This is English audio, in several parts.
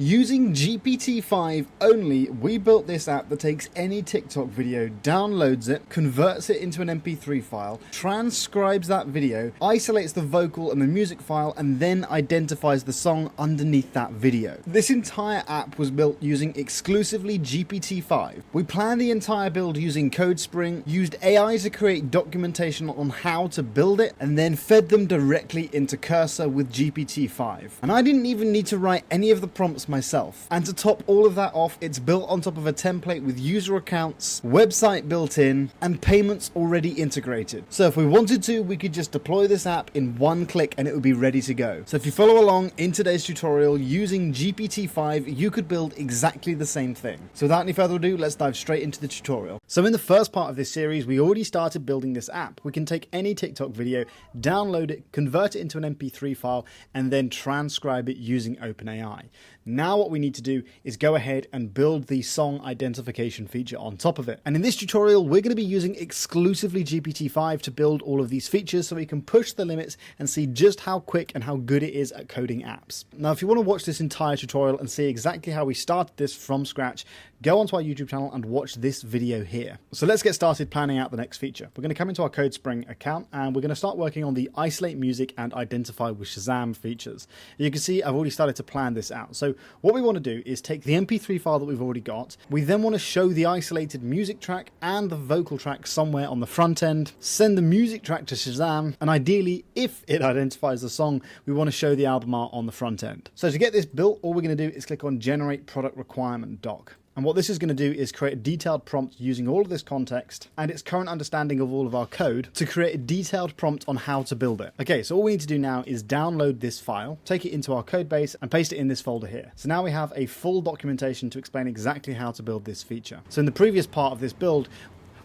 Using GPT-5 only, we built this app that takes any TikTok video, downloads it, converts it into an MP3 file, transcribes that video, isolates the vocal and the music file, and then identifies the song underneath that video. This entire app was built using exclusively GPT-5. We planned the entire build using CodeSpring, used AI to create documentation on how to build it, and then fed them directly into Cursor with GPT-5. And I didn't even need to write any of the prompts myself. And to top all of that off, it's built on top of a template with user accounts, website built in, and payments already integrated. So if we wanted to, we could just deploy this app in one click and it would be ready to go. So if you follow along in today's tutorial using GPT-5, you could build exactly the same thing. So without any further ado, let's dive straight into the tutorial. So in the first part of this series, we already started building this app. We can take any TikTok video, download it, convert it into an MP3 file, and then transcribe it using OpenAI. Now what we need to do is go ahead and build the song identification feature on top of it. And in this tutorial, we're going to be using exclusively GPT-5 to build all of these features so we can push the limits and see just how quick and how good it is at coding apps. Now, if you want to watch this entire tutorial and see exactly how we started this from scratch, go onto our YouTube channel and watch this video here. So let's get started planning out the next feature. We're going to come into our CodeSpring account and we're going to start working on the isolate music and identify with Shazam features. You can see I've already started to plan this out. So what we want to do is take the MP3 file that we've already got. We then want to show the isolated music track and the vocal track somewhere on the front end, send the music track to Shazam, and ideally, if it identifies the song, we want to show the album art on the front end. So to get this built, all we're going to do is click on Generate Product Requirement Doc. And what this is going to do is create a detailed prompt using all of this context and its current understanding of all of our code to create a detailed prompt on how to build it. Okay, so all we need to do now is download this file, take it into our code base and paste it in this folder here. So now we have a full documentation to explain exactly how to build this feature. So in the previous part of this build,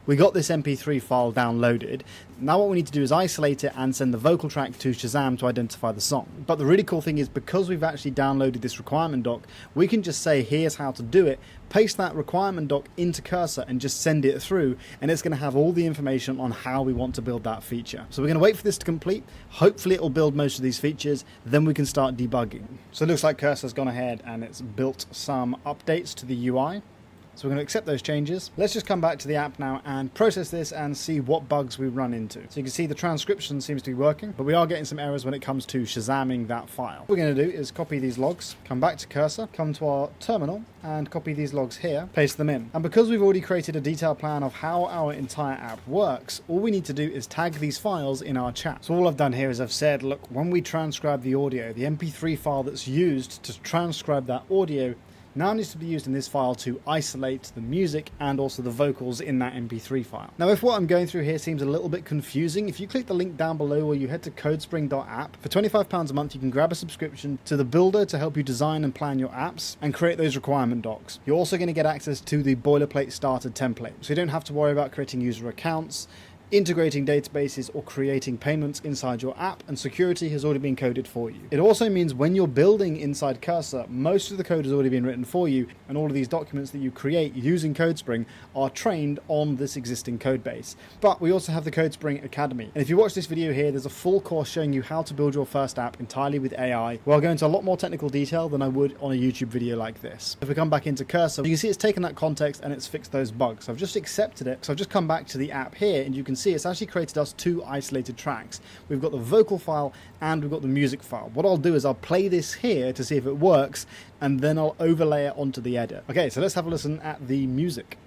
we got this MP3 file downloaded. Now what we need to do is isolate it and send the vocal track to Shazam to identify the song. But the really cool thing is because we've actually downloaded this requirement doc, we can just say, here's how to do it, paste that requirement doc into Cursor and just send it through, and it's going to have all the information on how we want to build that feature. So we're going to wait for this to complete. Hopefully it will build most of these features, then we can start debugging. So it looks like Cursor's gone ahead and it's built some updates to the UI. So we're going to accept those changes. Let's just come back to the app now and process this and see what bugs we run into. So you can see the transcription seems to be working, but we are getting some errors when it comes to Shazamming that file. What we're going to do is copy these logs, come back to Cursor, come to our terminal and copy these logs here, paste them in. And because we've already created a detailed plan of how our entire app works, all we need to do is tag these files in our chat. So all I've done here is I've said, look, when we transcribe the audio, the MP3 file that's used to transcribe that audio now needs to be used in this file to isolate the music and also the vocals in that MP3 file. Now, if what I'm going through here seems a little bit confusing, if you click the link down below or you head to codespring.app, for £25 a month, you can grab a subscription to the builder to help you design and plan your apps and create those requirement docs. You're also going to get access to the boilerplate starter template, so you don't have to worry about creating user accounts, integrating databases or creating payments inside your app, and security has already been coded for you. It also means when you're building inside Cursor, most of the code has already been written for you, and all of these documents that you create using CodeSpring are trained on this existing code base. But we also have the CodeSpring Academy, and if you watch this video here, there's a full course showing you how to build your first app entirely with AI, where I'll go into a lot more technical detail than I would on a YouTube video like this. If we come back into Cursor, you can see it's taken that context and it's fixed those bugs. So I've just accepted it, so I've just come back to the app here, and you can see it's actually created us two isolated tracks. We've got the vocal file and we've got the music file. What I'll do is I'll play this here to see if it works, and then I'll overlay it onto the edit. Okay, so let's have a listen at the music.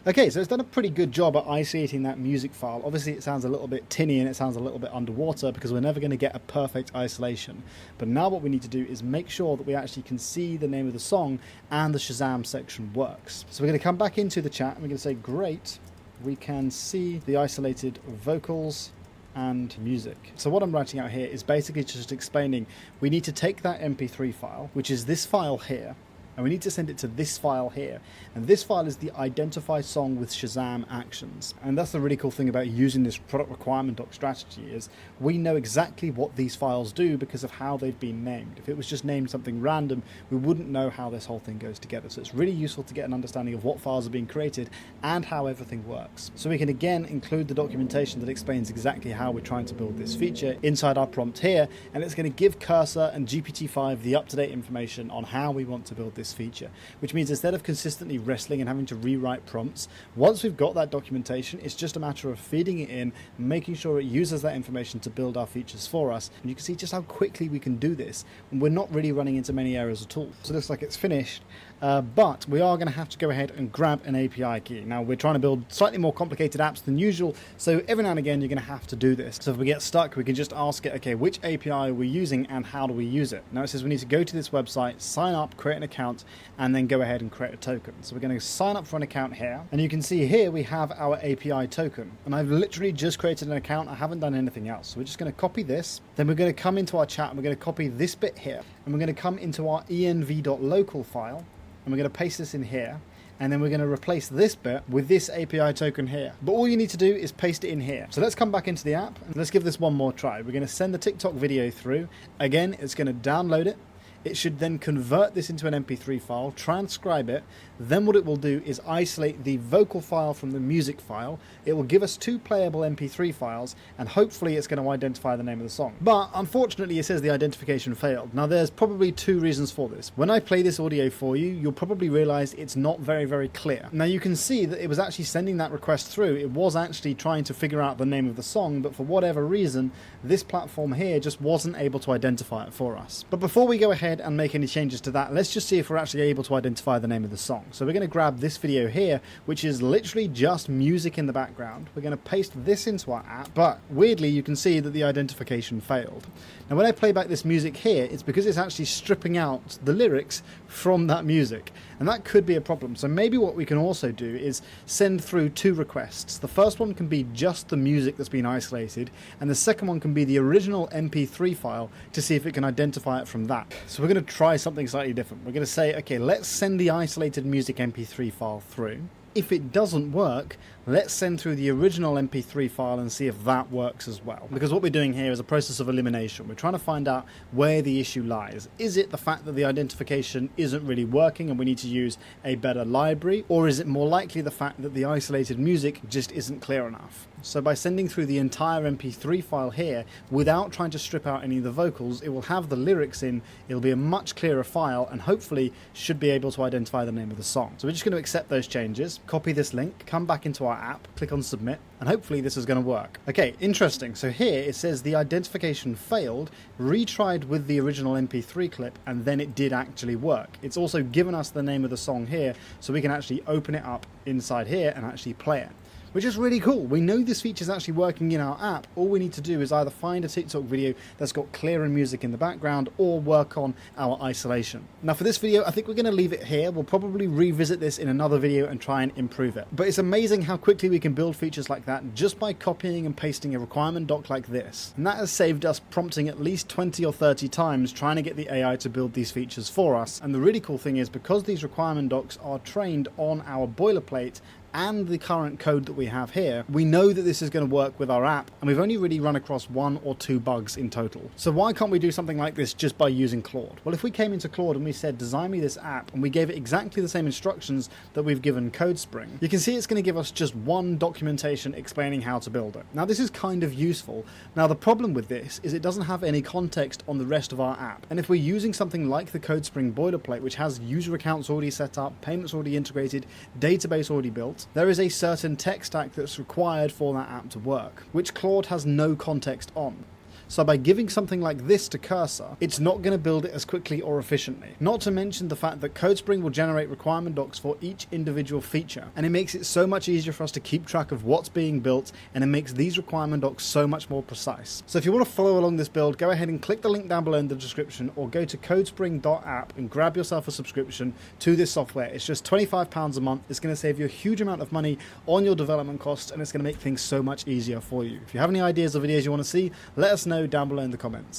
Okay, so it's done a pretty good job at isolating that music file. Obviously it sounds a little bit tinny and it sounds a little bit underwater because we're never going to get a perfect isolation. But now what we need to do is make sure that we actually can see the name of the song and the Shazam section works. So we're going to come back into the chat and we're going to say, great, we can see the isolated vocals and music. So what I'm writing out here is basically just explaining we need to take that MP3 file, which is this file here, and we need to send it to this file here. And this file is the identify song with Shazam actions. And that's the really cool thing about using this product requirement doc strategy is we know exactly what these files do because of how they've been named. If it was just named something random, we wouldn't know how this whole thing goes together. So it's really useful to get an understanding of what files are being created and how everything works. So we can again include the documentation that explains exactly how we're trying to build this feature inside our prompt here, and it's going to give Cursor and GPT-5 the up-to-date information on how we want to build this feature, which means instead of consistently wrestling and having to rewrite prompts, once we've got that documentation, it's just a matter of feeding it in, making sure it uses that information to build our features for us. And you can see just how quickly we can do this, and we're not really running into many errors at all. So it looks like it's finished, but we are going to have to go ahead and grab an API key. Now we're trying to build slightly more complicated apps than usual, so every now and again you're going to have to do this. So if we get stuck, we can just ask it, okay, which API are we using and how do we use it? Now it says we need to go to this website, sign up, create an account, and then go ahead and create a token. So we're going to sign up for an account here, and you can see here we have our API token, and I've literally just created an account. I haven't done anything else. So we're just going to copy this, then we're going to come into our chat and we're going to copy this bit here, and we're going to come into our env.local file, and we're going to paste this in here, and then we're going to replace this bit with this API token here. But all you need to do is paste it in here. So let's come back into the app and let's give this one more try. We're going to send the TikTok video through. Again, it's going to download it. It should then convert this into an MP3 file, transcribe it. Then what it will do is isolate the vocal file from the music file. It will give us two playable MP3 files, and hopefully it's going to identify the name of the song. But unfortunately, it says the identification failed. Now there's probably two reasons for this. When I play this audio for you, you'll probably realize it's not very, very clear. Now you can see that it was actually sending that request through. It was actually trying to figure out the name of the song, but for whatever reason, this platform here just wasn't able to identify it for us. But before we go ahead and make any changes to that, let's just see if we're actually able to identify the name of the song. So we're going to grab this video here, which is literally just music in the background. We're going to paste this into our app, but weirdly you can see that the identification failed. Now when I play back this music here, it's because it's actually stripping out the lyrics from that music, and that could be a problem. So maybe what we can also do is send through two requests. The first one can be just the music that's been isolated, and the second one can be the original MP3 file to see if it can identify it from that. So we're going to try something slightly different. We're going to say, okay, let's send the isolated music MP3 file through. If it doesn't work, let's send through the original MP3 file and see if that works as well. Because what we're doing here is a process of elimination. We're trying to find out where the issue lies. Is it the fact that the identification isn't really working and we need to use a better library? Or is it more likely the fact that the isolated music just isn't clear enough? So by sending through the entire MP3 file here, without trying to strip out any of the vocals, it will have the lyrics in, it'll be a much clearer file, and hopefully should be able to identify the name of the song. So we're just going to accept those changes, copy this link, come back into our app, click on submit, and hopefully this is going to work. Okay, interesting. So here it says the identification failed, retried with the original MP3 clip, and then it did actually work. It's also given us the name of the song here, so we can actually open it up inside here and actually play it, which is really cool. We know this feature is actually working in our app. All we need to do is either find a TikTok video that's got clearer music in the background or work on our isolation. Now for this video, I think we're going to leave it here. We'll probably revisit this in another video and try and improve it. But it's amazing how quickly we can build features like that just by copying and pasting a requirement doc like this. And that has saved us prompting at least 20 or 30 times trying to get the AI to build these features for us. And the really cool thing is, because these requirement docs are trained on our boilerplate and the current code that we have here, we know that this is going to work with our app, and we've only really run across 1 or 2 bugs in total. So why can't we do something like this just by using Claude? Well, if we came into Claude and we said, design me this app, and we gave it exactly the same instructions that we've given CodeSpring, you can see it's going to give us just one documentation explaining how to build it. Now this is kind of useful. Now the problem with this is it doesn't have any context on the rest of our app. And if we're using something like the CodeSpring boilerplate, which has user accounts already set up, payments already integrated, database already built, there is a certain tech stack that's required for that app to work, which Claude has no context on. So by giving something like this to Cursor, it's not going to build it as quickly or efficiently. Not to mention the fact that CodeSpring will generate requirement docs for each individual feature, and it makes it so much easier for us to keep track of what's being built, and it makes these requirement docs so much more precise. So if you want to follow along this build, go ahead and click the link down below in the description, or go to codespring.app and grab yourself a subscription to this software. It's just £25 a month. It's going to save you a huge amount of money on your development costs, and it's going to make things so much easier for you. If you have any ideas or videos you want to see, let us know down below in the comments.